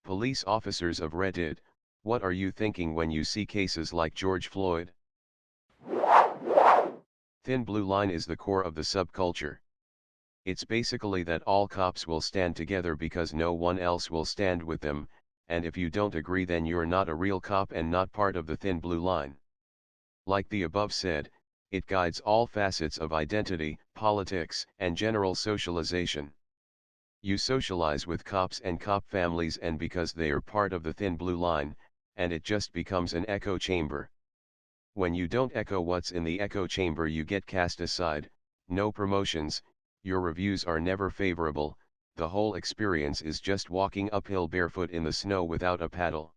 Police officers of Reddit, what are you thinking when you see cases like George Floyd? Thin blue line is the core of the subculture. It's basically that all cops will stand together because no one else will stand with them, and if you don't agree then you're not a real cop and not part of the thin blue line. Like the above said, it guides all facets of identity, politics, and general socialization. You socialize with cops and cop families and because they are part of the thin blue line, and it just becomes an echo chamber. When you don't echo what's in the echo chamber you get cast aside, no promotions, your reviews are never favorable, the whole experience is just walking uphill barefoot in the snow without a paddle.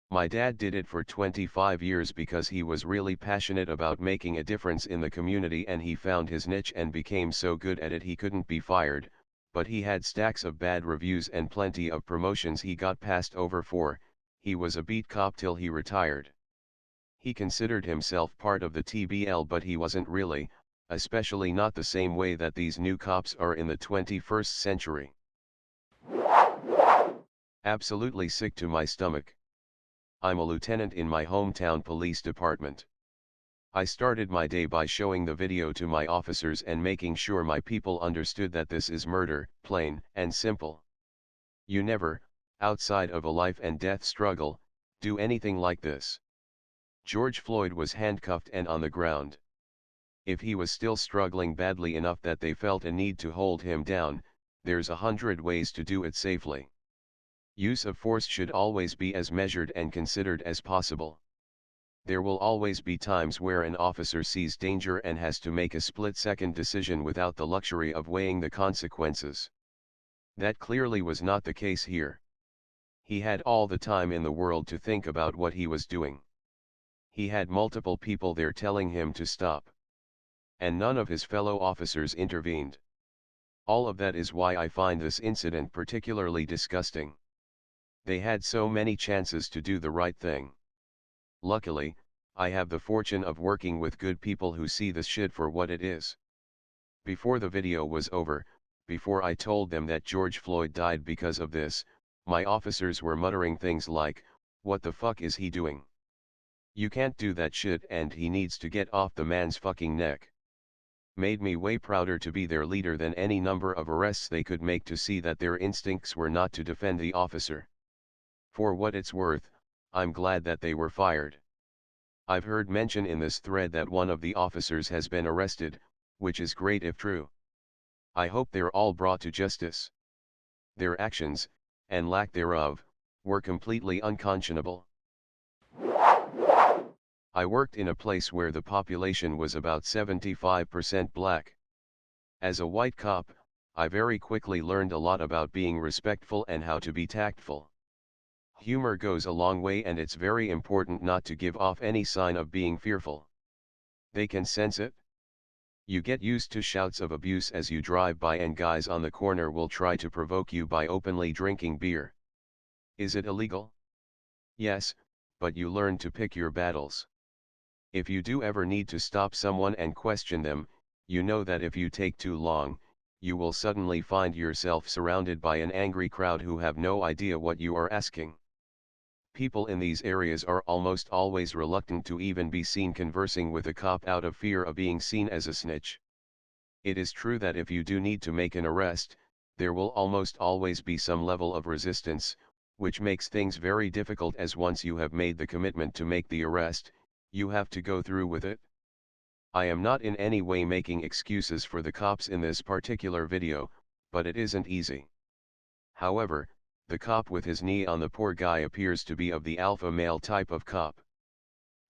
My dad did it for 25 years because he was really passionate about making a difference in the community and he found his niche and became so good at it he couldn't be fired, but he had stacks of bad reviews and plenty of promotions he got passed over for. He was a beat cop till he retired. He considered himself part of the TBL but he wasn't really, especially not the same way that these new cops are in the 21st century. Absolutely sick to my stomach. I'm a lieutenant in my hometown police department. I started my day by showing the video to my officers and making sure my people understood that this is murder, plain and simple. You never, outside of a life and death struggle, do anything like this. George Floyd was handcuffed and on the ground. If he was still struggling badly enough that they felt a need to hold him down, there's 100 ways to do it safely. Use of force should always be as measured and considered as possible. There will always be times where an officer sees danger and has to make a split-second decision without the luxury of weighing the consequences. That clearly was not the case here. He had all the time in the world to think about what he was doing. He had multiple people there telling him to stop. And none of his fellow officers intervened. All of that is why I find this incident particularly disgusting. They had so many chances to do the right thing. Luckily, I have the fortune of working with good people who see this shit for what it is. Before the video was over, before I told them that George Floyd died because of this, my officers were muttering things like, "What the fuck is he doing? You can't do that shit and he needs to get off the man's fucking neck." Made me way prouder to be their leader than any number of arrests they could make to see that their instincts were not to defend the officer. For what it's worth, I'm glad that they were fired. I've heard mention in this thread that one of the officers has been arrested, which is great if true. I hope they're all brought to justice. Their actions, and lack thereof, were completely unconscionable. I worked in a place where the population was about 75% black. As a white cop, I very quickly learned a lot about being respectful and how to be tactful. Humor goes a long way and it's very important not to give off any sign of being fearful. They can sense it. You get used to shouts of abuse as you drive by and guys on the corner will try to provoke you by openly drinking beer. Is it illegal? Yes, but you learn to pick your battles. If you do ever need to stop someone and question them, you know that if you take too long, you will suddenly find yourself surrounded by an angry crowd who have no idea what you are asking. People in these areas are almost always reluctant to even be seen conversing with a cop out of fear of being seen as a snitch. It is true that if you do need to make an arrest, there will almost always be some level of resistance, which makes things very difficult as once you have made the commitment to make the arrest, you have to go through with it. I am not in any way making excuses for the cops in this particular video, but it isn't easy. However, the cop with his knee on the poor guy appears to be of the alpha male type of cop.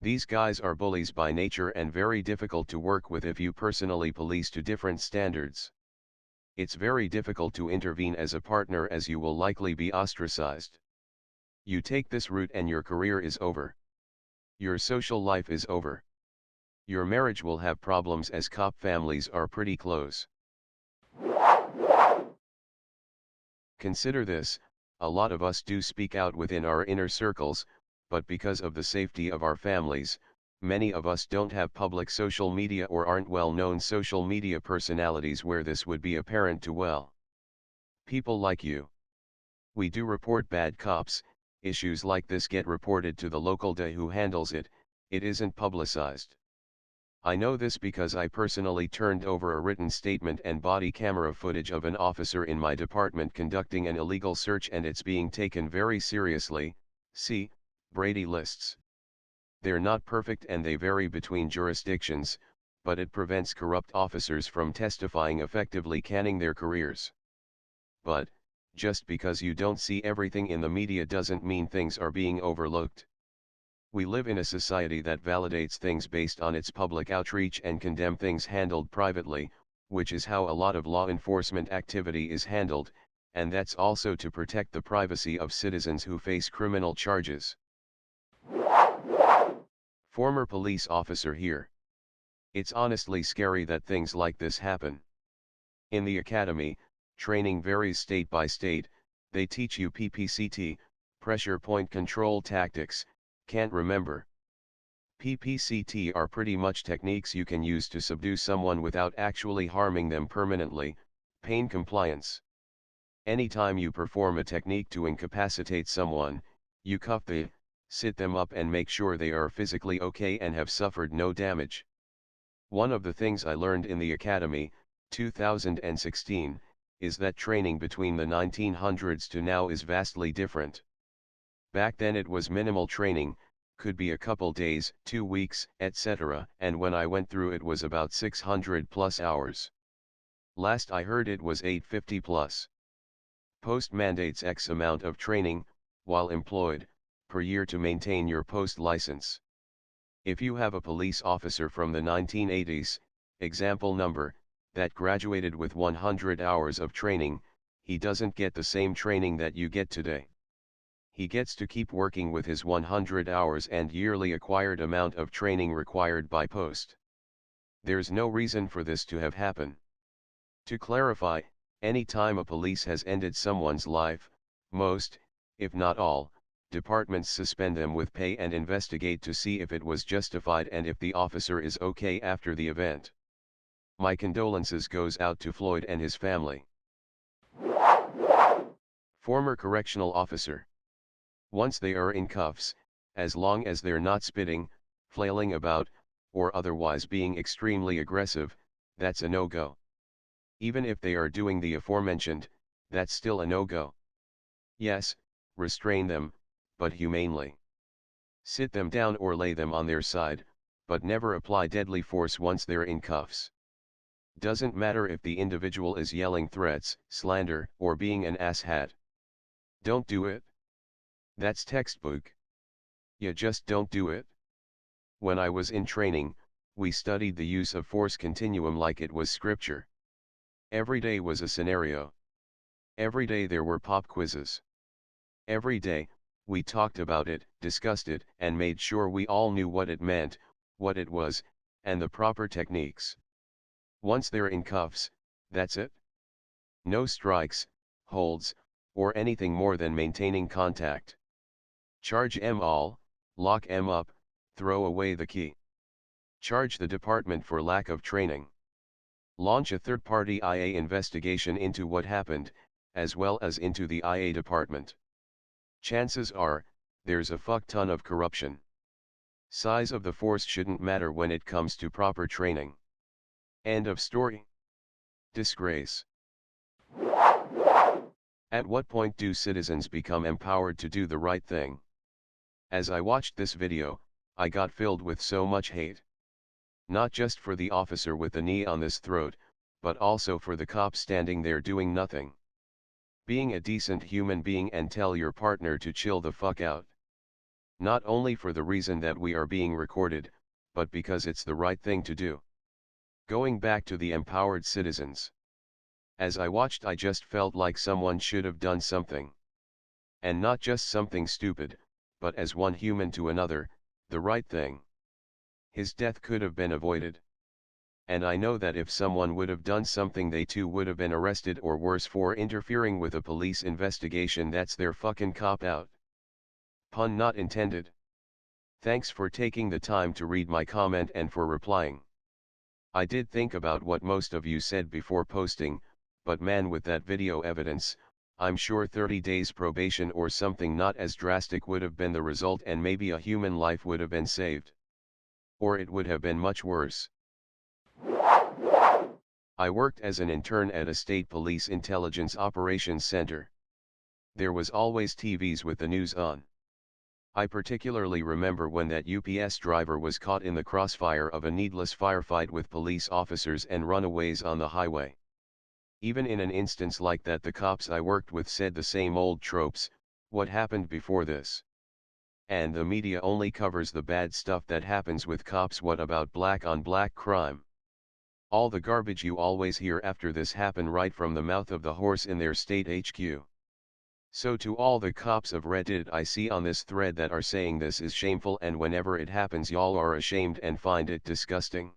These guys are bullies by nature and very difficult to work with if you personally police to different standards. It's very difficult to intervene as a partner as you will likely be ostracized. You take this route and your career is over. Your social life is over. Your marriage will have problems as cop families are pretty close. Consider this, a lot of us do speak out within our inner circles, but because of the safety of our families, many of us don't have public social media or aren't well-known social media personalities where this would be apparent to people like you. We do report bad cops, issues like this get reported to the local DA who handles it, it isn't publicized. I know this because I personally turned over a written statement and body camera footage of an officer in my department conducting an illegal search, and it's being taken very seriously. See Brady lists. They're not perfect and they vary between jurisdictions, but it prevents corrupt officers from testifying effectively, canning their careers. But, just because you don't see everything in the media doesn't mean things are being overlooked. We live in a society that validates things based on its public outreach and condemn things handled privately, which is how a lot of law enforcement activity is handled, and that's also to protect the privacy of citizens who face criminal charges. Former police officer here. It's honestly scary that things like this happen. In the academy, training varies state by state. They teach you PPCT, pressure point control tactics, can't remember. PPCT are pretty much techniques you can use to subdue someone without actually harming them permanently. Pain compliance. Anytime you perform a technique to incapacitate someone, you cuff them, sit them up and make sure they are physically okay and have suffered no damage. One of the things I learned in the academy, 2016, is that training between the 1900s to now is vastly different. Back then it was minimal training, could be a couple days, 2 weeks, etc., and when I went through it was about 600 plus hours. Last I heard it was 850 plus. Post mandates X amount of training, while employed, per year to maintain your post license. If you have a police officer from the 1980s, example number, that graduated with 100 hours of training, he doesn't get the same training that you get today. He gets to keep working with his 100 hours and yearly acquired amount of training required by post. There's no reason for this to have happened. To clarify, any time a police has ended someone's life, most, if not all, departments suspend them with pay and investigate to see if it was justified and if the officer is okay after the event. My condolences goes out to Floyd and his family. Former correctional officer. Once they are in cuffs, as long as they're not spitting, flailing about, or otherwise being extremely aggressive, that's a no-go. Even if they are doing the aforementioned, that's still a no-go. Yes, restrain them, but humanely. Sit them down or lay them on their side, but never apply deadly force once they're in cuffs. Doesn't matter if the individual is yelling threats, slander, or being an asshat. Don't do it. That's textbook. You just don't do it. When I was in training, we studied the use of force continuum like it was scripture. Every day was a scenario. Every day there were pop quizzes. Every day, we talked about it, discussed it, and made sure we all knew what it meant, what it was, and the proper techniques. Once they're in cuffs, that's it. No strikes, holds, or anything more than maintaining contact. Charge 'em all, lock 'em up, throw away the key. Charge the department for lack of training. Launch a third-party IA investigation into what happened, as well as into the IA department. Chances are, there's a fuck ton of corruption. Size of the force shouldn't matter when it comes to proper training. End of story. Disgrace. At what point do citizens become empowered to do the right thing? As I watched this video, I got filled with so much hate. Not just for the officer with the knee on his throat, but also for the cop standing there doing nothing. Being a decent human being and tell your partner to chill the fuck out. Not only for the reason that we are being recorded, but because it's the right thing to do. Going back to the empowered citizens. As I watched, I just felt like someone should have done something. And not just something stupid, but as one human to another, the right thing. His death could have been avoided. And I know that if someone would have done something, they too would have been arrested or worse for interfering with a police investigation. That's their fucking cop-out. Pun not intended. Thanks for taking the time to read my comment and for replying. I did think about what most of you said before posting, but man, with that video evidence, I'm sure 30 days probation or something not as drastic would have been the result, and maybe a human life would have been saved. Or it would have been much worse. I worked as an intern at a state police intelligence operations center. There was always TVs with the news on. I particularly remember when that UPS driver was caught in the crossfire of a needless firefight with police officers and runaways on the highway. Even in an instance like that, the cops I worked with said the same old tropes: what happened before this? And the media only covers the bad stuff that happens with cops. What about black on black crime? All the garbage you always hear after this happen right from the mouth of the horse in their state HQ. So to all the cops of Reddit I see on this thread that are saying this is shameful and whenever it happens y'all are ashamed and find it disgusting,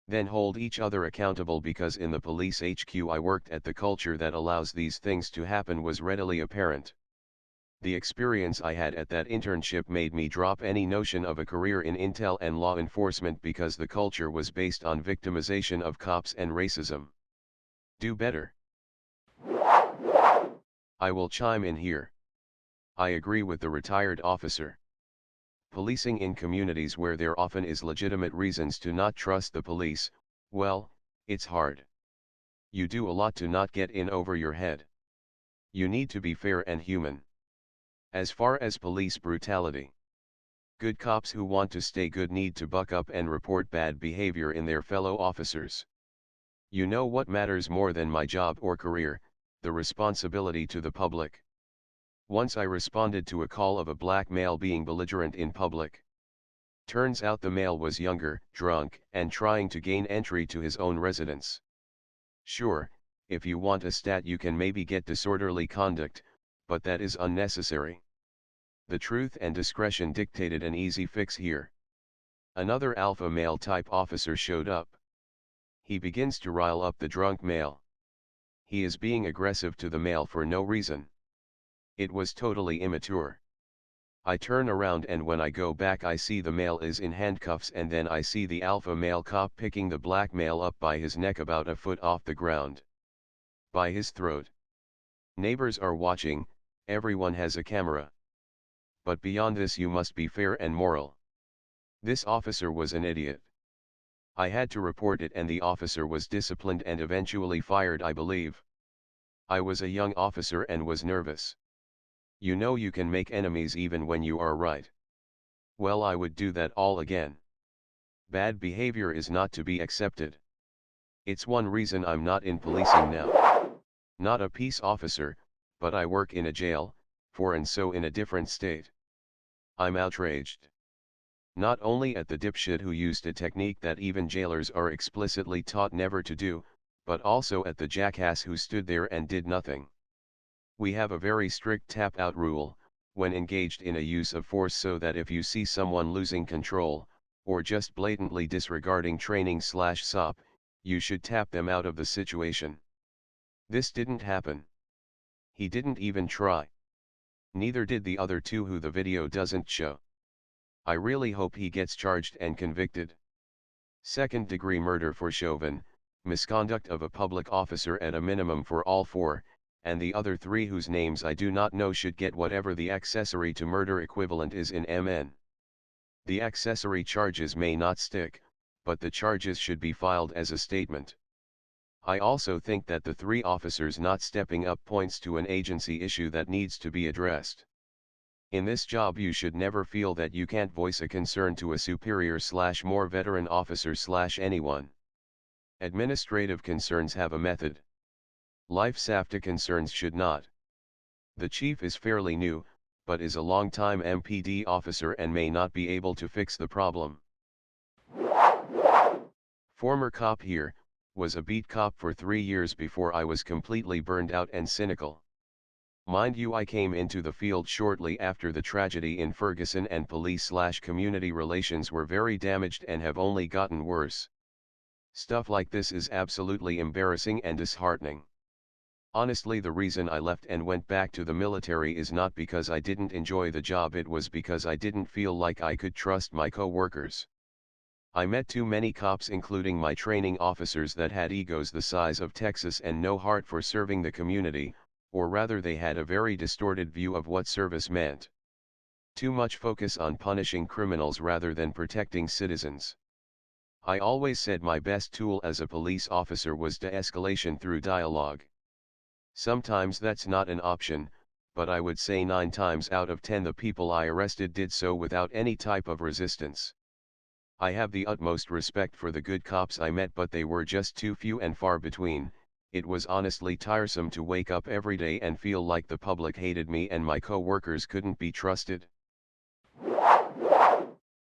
then hold each other accountable, because in the police HQ I worked at, the culture that allows these things to happen was readily apparent. The experience I had at that internship made me drop any notion of a career in intel and law enforcement, because the culture was based on victimization of cops and racism. Do better. I will chime in here. I agree with the retired officer. Policing in communities where there often is legitimate reasons to not trust the police, well, it's hard. You do a lot to not get in over your head. You need to be fair and human. As far as police brutality, good cops who want to stay good need to buck up and report bad behavior in their fellow officers. You know what matters more than my job or career? The responsibility to the public. Once I responded to a call of a black male being belligerent in public. Turns out the male was younger, drunk, and trying to gain entry to his own residence. Sure, if you want a stat you can maybe get disorderly conduct, but that is unnecessary. The truth and discretion dictated an easy fix here. Another alpha male type officer showed up. He begins to rile up the drunk male. He is being aggressive to the male for no reason. It was totally immature. I turn around and when I go back I see the male is in handcuffs, and then I see the alpha male cop picking the black male up by his neck about a foot off the ground. By his throat. Neighbors are watching, everyone has a camera. But beyond this you must be fair and moral. This officer was an idiot. I had to report it and the officer was disciplined and eventually fired, I believe. I was a young officer and was nervous. You know you can make enemies even when you are right. Well, I would do that all again. Bad behavior is not to be accepted. It's one reason I'm not in policing now. Not a peace officer, but I work in a jail, and so in a different state. I'm outraged. Not only at the dipshit who used a technique that even jailers are explicitly taught never to do, but also at the jackass who stood there and did nothing. We have a very strict tap-out rule, when engaged in a use of force, so that if you see someone losing control, or just blatantly disregarding training/SOP, you should tap them out of the situation. This didn't happen. He didn't even try. Neither did the other two who the video doesn't show. I really hope he gets charged and convicted. Second-degree murder for Chauvin, misconduct of a public officer at a minimum for all four, and the other three whose names I do not know should get whatever the accessory to murder equivalent is in MN. The accessory charges may not stick, but the charges should be filed as a statement. I also think that the three officers not stepping up points to an agency issue that needs to be addressed. In this job you should never feel that you can't voice a concern to a superior/more veteran officer/anyone. Administrative concerns have a method. Life safety concerns should not. The chief is fairly new, but is a long-time MPD officer and may not be able to fix the problem. Former cop here, was a beat cop for 3 years before I was completely burned out and cynical. Mind you, I came into the field shortly after the tragedy in Ferguson, and police/community relations were very damaged and have only gotten worse. Stuff like this is absolutely embarrassing and disheartening. Honestly, the reason I left and went back to the military is not because I didn't enjoy the job, it was because I didn't feel like I could trust my co-workers. I met too many cops, including my training officers, that had egos the size of Texas and no heart for serving the community, or rather they had a very distorted view of what service meant. Too much focus on punishing criminals rather than protecting citizens. I always said my best tool as a police officer was de-escalation through dialogue. Sometimes that's not an option, but I would say 9 times out of 10 the people I arrested did so without any type of resistance. I have the utmost respect for the good cops I met, but they were just too few and far between. It was honestly tiresome to wake up every day and feel like the public hated me and my co-workers couldn't be trusted.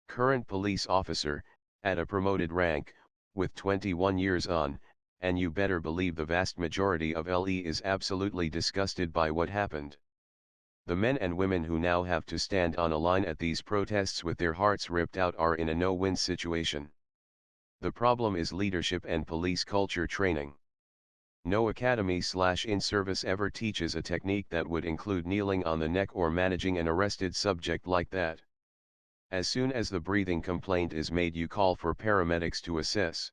Current police officer, at a promoted rank, with 21 years on, and you better believe the vast majority of LE is absolutely disgusted by what happened. The men and women who now have to stand on a line at these protests with their hearts ripped out are in a no-win situation. The problem is leadership and police culture training. No academy/in-service ever teaches a technique that would include kneeling on the neck or managing an arrested subject like that. As soon as the breathing complaint is made, you call for paramedics to assess.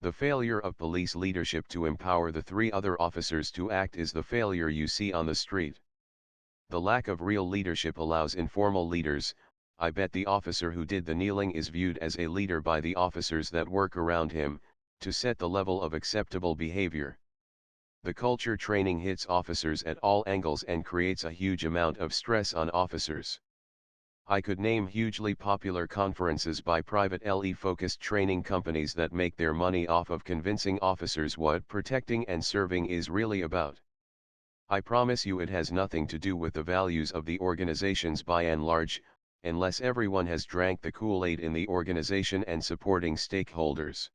The failure of police leadership to empower the 3 other officers to act is the failure you see on the street. The lack of real leadership allows informal leaders. I bet the officer who did the kneeling is viewed as a leader by the officers that work around him, to set the level of acceptable behavior. The culture training hits officers at all angles and creates a huge amount of stress on officers. I could name hugely popular conferences by private LE-focused training companies that make their money off of convincing officers what protecting and serving is really about. I promise you it has nothing to do with the values of the organizations by and large, unless everyone has drank the Kool-Aid in the organization and supporting stakeholders.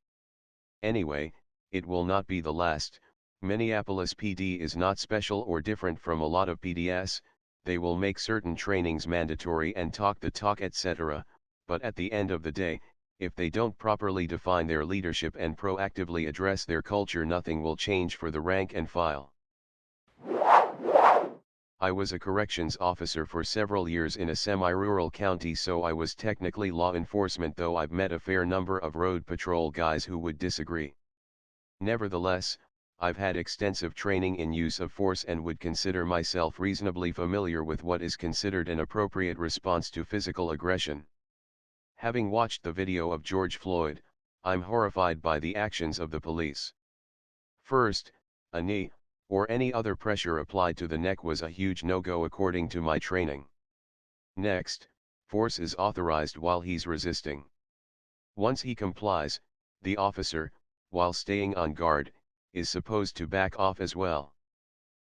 Anyway, it will not be the last. Minneapolis PD is not special or different from a lot of PDs. They will make certain trainings mandatory and talk the talk etc., but at the end of the day, if they don't properly define their leadership and proactively address their culture, nothing will change for the rank and file. I was a corrections officer for several years in a semi-rural county, so I was technically law enforcement, though I've met a fair number of road patrol guys who would disagree. Nevertheless, I've had extensive training in use of force and would consider myself reasonably familiar with what is considered an appropriate response to physical aggression. Having watched the video of George Floyd, I'm horrified by the actions of the police. First, a knee, or any other pressure applied to the neck was a huge no-go according to my training. Next, force is authorized while he's resisting. Once he complies, the officer, while staying on guard, is supposed to back off as well.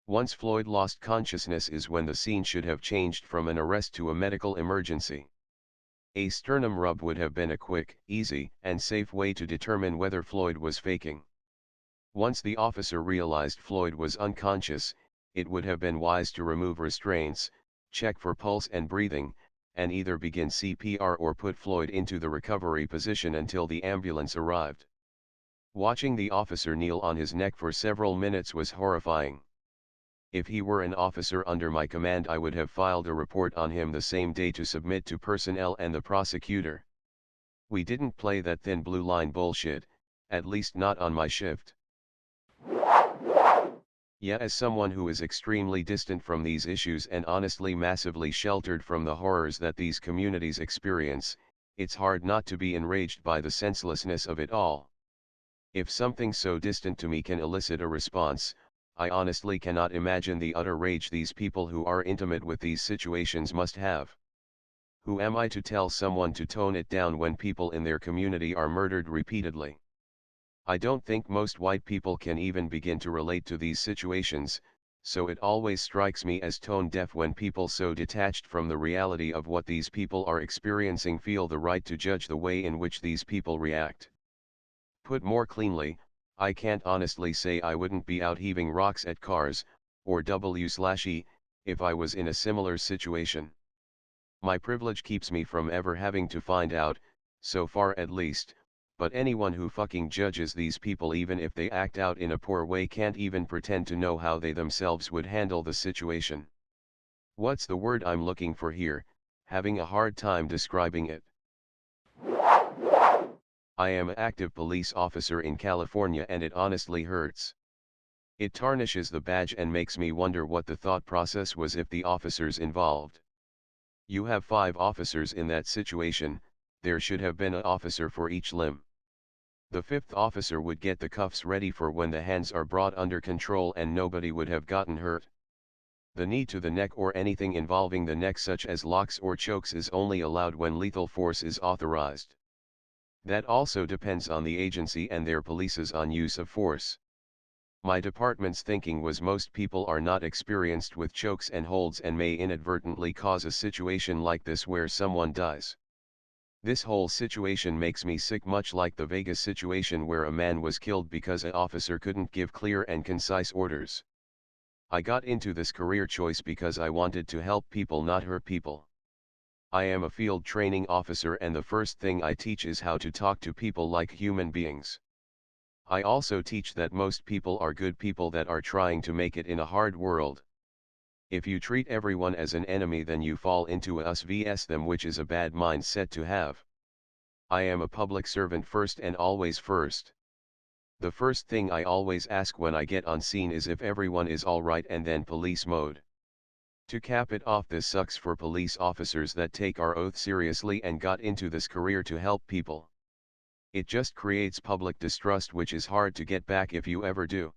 Once Floyd lost consciousness is when the scene should have changed from an arrest to a medical emergency. A sternum rub would have been a quick, easy, and safe way to determine whether Floyd was faking. Once the officer realized Floyd was unconscious, it would have been wise to remove restraints, check for pulse and breathing, and either begin CPR or put Floyd into the recovery position until the ambulance arrived. Watching the officer kneel on his neck for several minutes was horrifying. If he were an officer under my command, I would have filed a report on him the same day to submit to personnel and the prosecutor. We didn't play that thin blue line bullshit, at least not on my shift. Yeah, as someone who is extremely distant from these issues and honestly massively sheltered from the horrors that these communities experience, it's hard not to be enraged by the senselessness of it all. If something so distant to me can elicit a response, I honestly cannot imagine the utter rage these people who are intimate with these situations must have. Who am I to tell someone to tone it down when people in their community are murdered repeatedly? I don't think most white people can even begin to relate to these situations, so it always strikes me as tone deaf when people so detached from the reality of what these people are experiencing feel the right to judge the way in which these people react. Put more cleanly, I can't honestly say I wouldn't be out heaving rocks at cars, or W/E, if I was in a similar situation. My privilege keeps me from ever having to find out, so far at least, but anyone who fucking judges these people even if they act out in a poor way can't even pretend to know how they themselves would handle the situation. What's the word I'm looking for here? Having a hard time describing it. I am an active police officer in California and it honestly hurts. It tarnishes the badge and makes me wonder what the thought process was if the officers involved. You have 5 officers in that situation, there should have been an officer for each limb. The 5th officer would get the cuffs ready for when the hands are brought under control and nobody would have gotten hurt. The knee to the neck or anything involving the neck such as locks or chokes is only allowed when lethal force is authorized. That also depends on the agency and their policies on use of force. My department's thinking was most people are not experienced with chokes and holds and may inadvertently cause a situation like this where someone dies. This whole situation makes me sick, much like the Vegas situation where a man was killed because an officer couldn't give clear and concise orders. I got into this career choice because I wanted to help people, not hurt people. I am a field training officer and the first thing I teach is how to talk to people like human beings. I also teach that most people are good people that are trying to make it in a hard world. If you treat everyone as an enemy, then you fall into a us vs them, which is a bad mindset to have. I am a public servant first and always first. The first thing I always ask when I get on scene is if everyone is alright, and then police mode. To cap it off, this sucks for police officers that take our oath seriously and got into this career to help people. It just creates public distrust, which is hard to get back if you ever do.